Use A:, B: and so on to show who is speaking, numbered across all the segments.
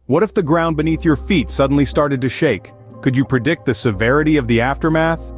A: What if the ground beneath your feet suddenly started to shake? Could you predict the severity of the aftermath?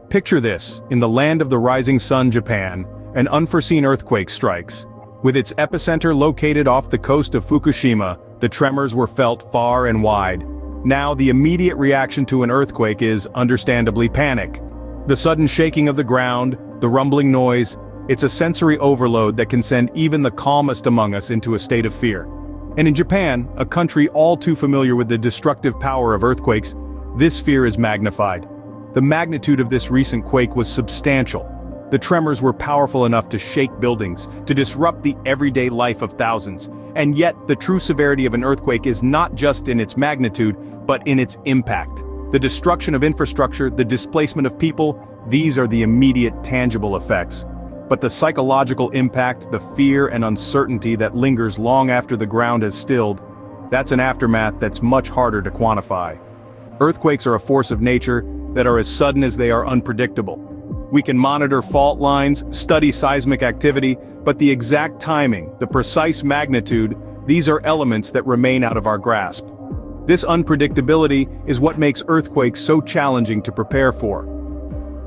A: Picture this: in the land of the rising sun, Japan, an unforeseen earthquake strikes. With its epicenter located off the coast of Fukushima, the tremors were felt far and wide. Now, the immediate reaction to an earthquake is, understandably, panic. The sudden shaking of the ground, the rumbling noise, it's a sensory overload that can send even the calmest among us into a state of fear. And in Japan, a country all too familiar with the destructive power of earthquakes, this fear is magnified. The magnitude of this recent quake was substantial. The tremors were powerful enough to shake buildings, to disrupt the everyday life of thousands. And yet, the true severity of an earthquake is not just in its magnitude, but in its impact. The destruction of infrastructure, the displacement of people, these are the immediate tangible effects. But the psychological impact, the fear and uncertainty that lingers long after the ground has stilled, that's an aftermath that's much harder to quantify. Earthquakes are a force of nature that are as sudden as they are unpredictable. We can monitor fault lines, study seismic activity, but the exact timing, the precise magnitude, these are elements that remain out of our grasp. This unpredictability is what makes earthquakes so challenging to prepare for.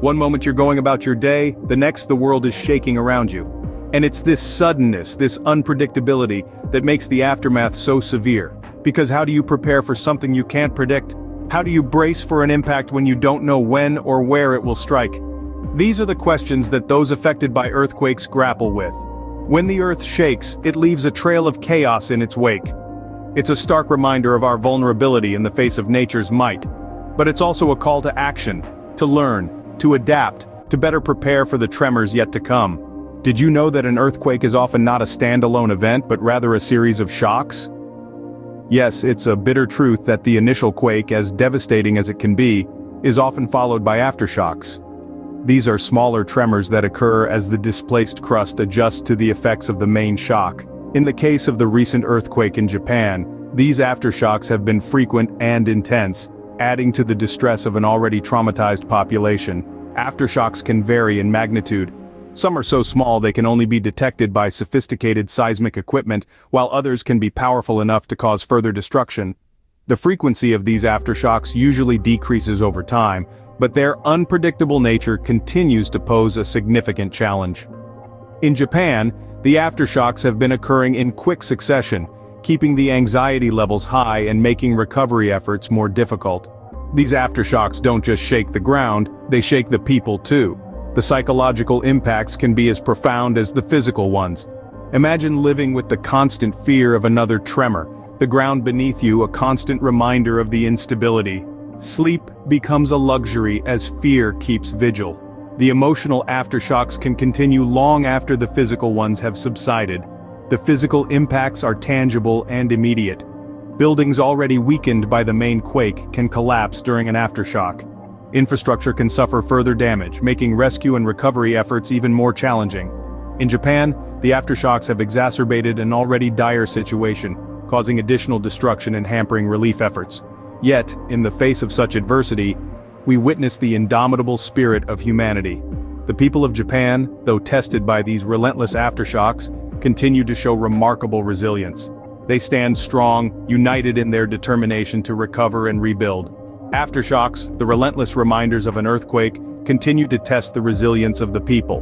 A: One moment you're going about your day, the next the world is shaking around you. And it's this suddenness, this unpredictability, that makes the aftermath so severe. Because how do you prepare for something you can't predict? How do you brace for an impact when you don't know when or where it will strike? These are the questions that those affected by earthquakes grapple with. When the earth shakes, it leaves a trail of chaos in its wake. It's a stark reminder of our vulnerability in the face of nature's might. But it's also a call to action, to learn, to adapt, to better prepare for the tremors yet to come. Did you know that an earthquake is often not a standalone event but rather a series of shocks? Yes, it's a bitter truth that the initial quake, as devastating as it can be, is often followed by aftershocks. These are smaller tremors that occur as the displaced crust adjusts to the effects of the main shock. In the case of the recent earthquake in Japan, these aftershocks have been frequent and intense, adding to the distress of an already traumatized population. Aftershocks can vary in magnitude. Some are so small they can only be detected by sophisticated seismic equipment, while others can be powerful enough to cause further destruction. The frequency of these aftershocks usually decreases over time, but their unpredictable nature continues to pose a significant challenge. In Japan, the aftershocks have been occurring in quick succession, keeping the anxiety levels high and making recovery efforts more difficult. These aftershocks don't just shake the ground, they shake the people too. The psychological impacts can be as profound as the physical ones. Imagine living with the constant fear of another tremor, the ground beneath you a constant reminder of the instability. Sleep becomes a luxury as fear keeps vigil. The emotional aftershocks can continue long after the physical ones have subsided. The physical impacts are tangible and immediate. Buildings already weakened by the main quake can collapse during an aftershock. Infrastructure can suffer further damage, making rescue and recovery efforts even more challenging. In Japan, the aftershocks have exacerbated an already dire situation, causing additional destruction and hampering relief efforts. Yet, in the face of such adversity, we witness the indomitable spirit of humanity. The people of Japan, though tested by these relentless aftershocks, continue to show remarkable resilience. They stand strong, united in their determination to recover and rebuild. Aftershocks, the relentless reminders of an earthquake, continue to test the resilience of the people.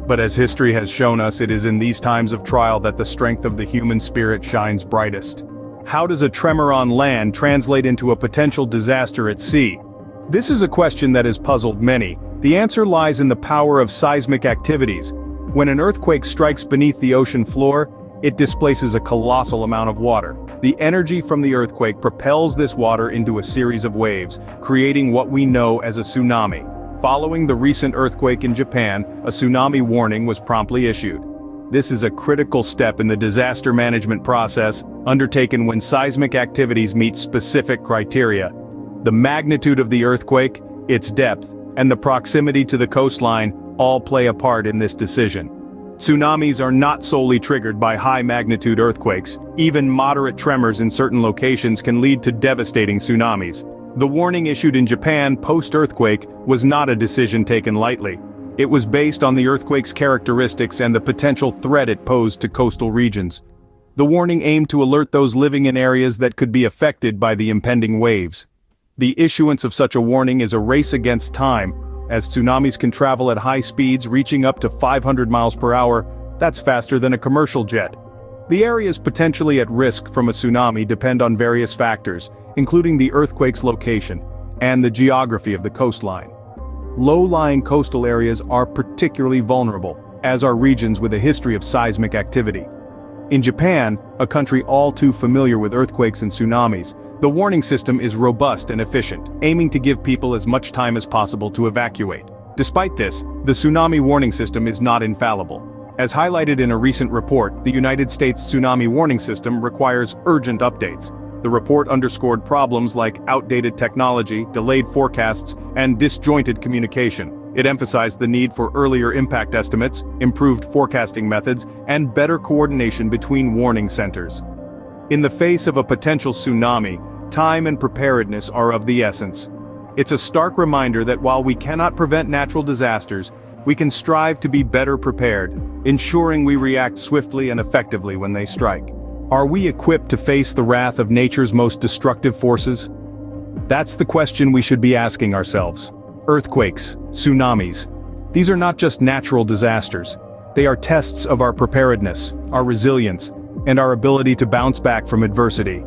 A: But as history has shown us, it is in these times of trial that the strength of the human spirit shines brightest. How does a tremor on land translate into a potential disaster at sea? This is a question that has puzzled many. The answer lies in the power of seismic activities. When an earthquake strikes beneath the ocean floor, it displaces a colossal amount of water. The energy from the earthquake propels this water into a series of waves, creating what we know as a tsunami. Following the recent earthquake in Japan, a tsunami warning was promptly issued. This is a critical step in the disaster management process, undertaken when seismic activities meet specific criteria. The magnitude of the earthquake, its depth, and the proximity to the coastline all play a part in this decision. Tsunamis are not solely triggered by high-magnitude earthquakes. Even moderate tremors in certain locations can lead to devastating tsunamis. The warning issued in Japan post-earthquake was not a decision taken lightly. It was based on the earthquake's characteristics and the potential threat it posed to coastal regions. The warning aimed to alert those living in areas that could be affected by the impending waves. The issuance of such a warning is a race against time, as tsunamis can travel at high speeds reaching up to 500 miles per hour. That's faster than a commercial jet. The areas potentially at risk from a tsunami depend on various factors, including the earthquake's location and the geography of the coastline. Low-lying coastal areas are particularly vulnerable, as are regions with a history of seismic activity. In Japan, a country all too familiar with earthquakes and tsunamis, the warning system is robust and efficient, aiming to give people as much time as possible to evacuate. Despite this, the tsunami warning system is not infallible. As highlighted in a recent report, the United States tsunami warning system requires urgent updates. The report underscored problems like outdated technology, delayed forecasts, and disjointed communication. It emphasized the need for earlier impact estimates, improved forecasting methods, and better coordination between warning centers. In the face of a potential tsunami, time and preparedness are of the essence. It's a stark reminder that while we cannot prevent natural disasters, we can strive to be better prepared, ensuring we react swiftly and effectively when they strike. Are we equipped to face the wrath of nature's most destructive forces? That's the question we should be asking ourselves. Earthquakes, tsunamis. These are not just natural disasters. They are tests of our preparedness, our resilience, and our ability to bounce back from adversity.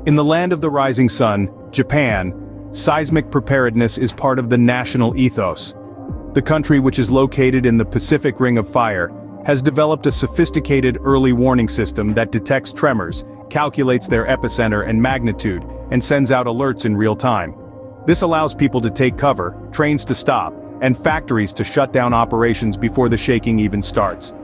A: In the land of the rising sun, Japan, seismic preparedness is part of the national ethos. The country, which is located in the Pacific Ring of Fire, has developed a sophisticated early warning system that detects tremors, calculates their epicenter and magnitude, and sends out alerts in real time. This allows people to take cover, trains to stop, and factories to shut down operations before the shaking even starts.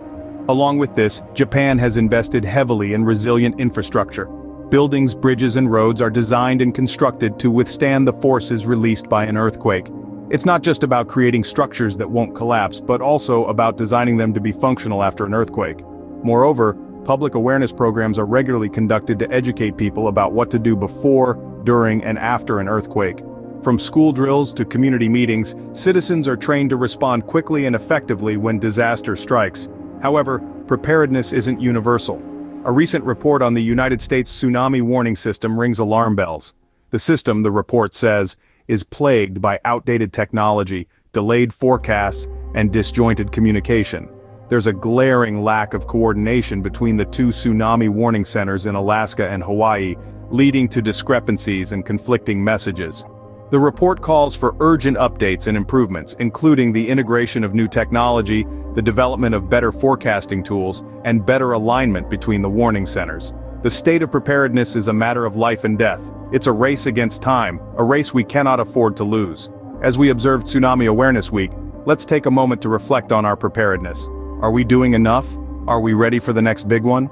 A: Along with this, Japan has invested heavily in resilient infrastructure. Buildings, bridges, and roads are designed and constructed to withstand the forces released by an earthquake. It's not just about creating structures that won't collapse, but also about designing them to be functional after an earthquake. Moreover, public awareness programs are regularly conducted to educate people about what to do before, during, and after an earthquake. From school drills to community meetings, citizens are trained to respond quickly and effectively when disaster strikes. However, preparedness isn't universal. A recent report on the United States tsunami warning system rings alarm bells. The system, the report says, is plagued by outdated technology, delayed forecasts, and disjointed communication. There's a glaring lack of coordination between the two tsunami warning centers in Alaska and Hawaii, leading to discrepancies and conflicting messages. The report calls for urgent updates and improvements, including the integration of new technology, the development of better forecasting tools, and better alignment between the warning centers. The state of preparedness is a matter of life and death. It's a race against time, a race we cannot afford to lose. As we observe Tsunami Awareness Week, let's take a moment to reflect on our preparedness. Are we doing enough? Are we ready for the next big one?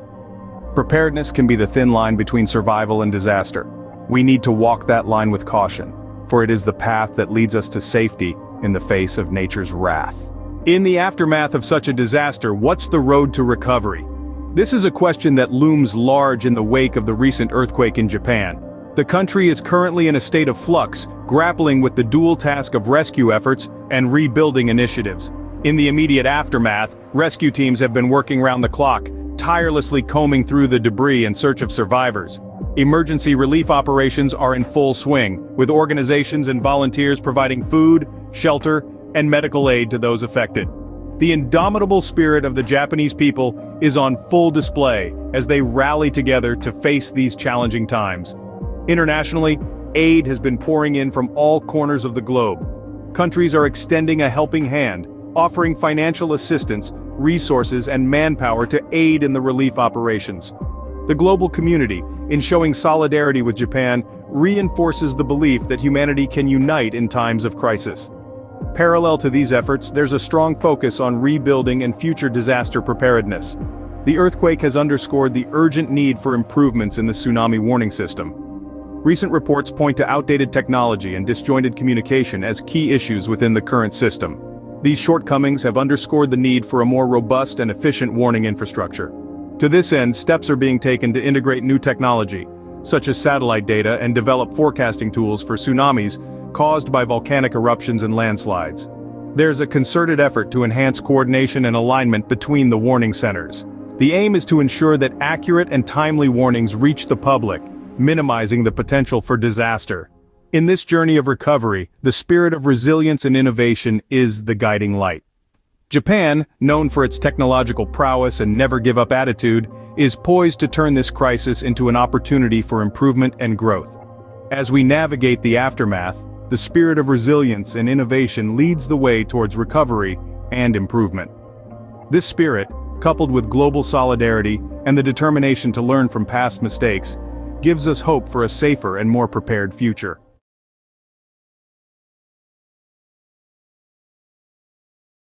A: Preparedness can be the thin line between survival and disaster. We need to walk that line with caution, for it is the path that leads us to safety in the face of nature's wrath. In the aftermath of such a disaster, what's the road to recovery? This is a question that looms large in the wake of the recent earthquake in Japan. The country is currently in a state of flux, grappling with the dual task of rescue efforts and rebuilding initiatives. In the immediate aftermath, rescue teams have been working round the clock, tirelessly combing through the debris in search of survivors. Emergency relief operations are in full swing, with organizations and volunteers providing food, shelter, and medical aid to those affected. The indomitable spirit of the Japanese people is on full display as they rally together to face these challenging times. Internationally, aid has been pouring in from all corners of the globe. Countries are extending a helping hand, offering financial assistance, resources, and manpower to aid in the relief operations. The global community, in showing solidarity with Japan, reinforces the belief that humanity can unite in times of crisis. Parallel to these efforts, there's a strong focus on rebuilding and future disaster preparedness. The earthquake has underscored the urgent need for improvements in the tsunami warning system. Recent reports point to outdated technology and disjointed communication as key issues within the current system. These shortcomings have underscored the need for a more robust and efficient warning infrastructure. To this end, steps are being taken to integrate new technology, such as satellite data, and develop forecasting tools for tsunamis caused by volcanic eruptions and landslides. There's a concerted effort to enhance coordination and alignment between the warning centers. The aim is to ensure that accurate and timely warnings reach the public, minimizing the potential for disaster. In this journey of recovery, the spirit of resilience and innovation is the guiding light. Japan, known for its technological prowess and never-give-up attitude, is poised to turn this crisis into an opportunity for improvement and growth. As we navigate the aftermath, the spirit of resilience and innovation leads the way towards recovery and improvement. This spirit, coupled with global solidarity and the determination to learn from past mistakes, gives us hope for a safer and more prepared future.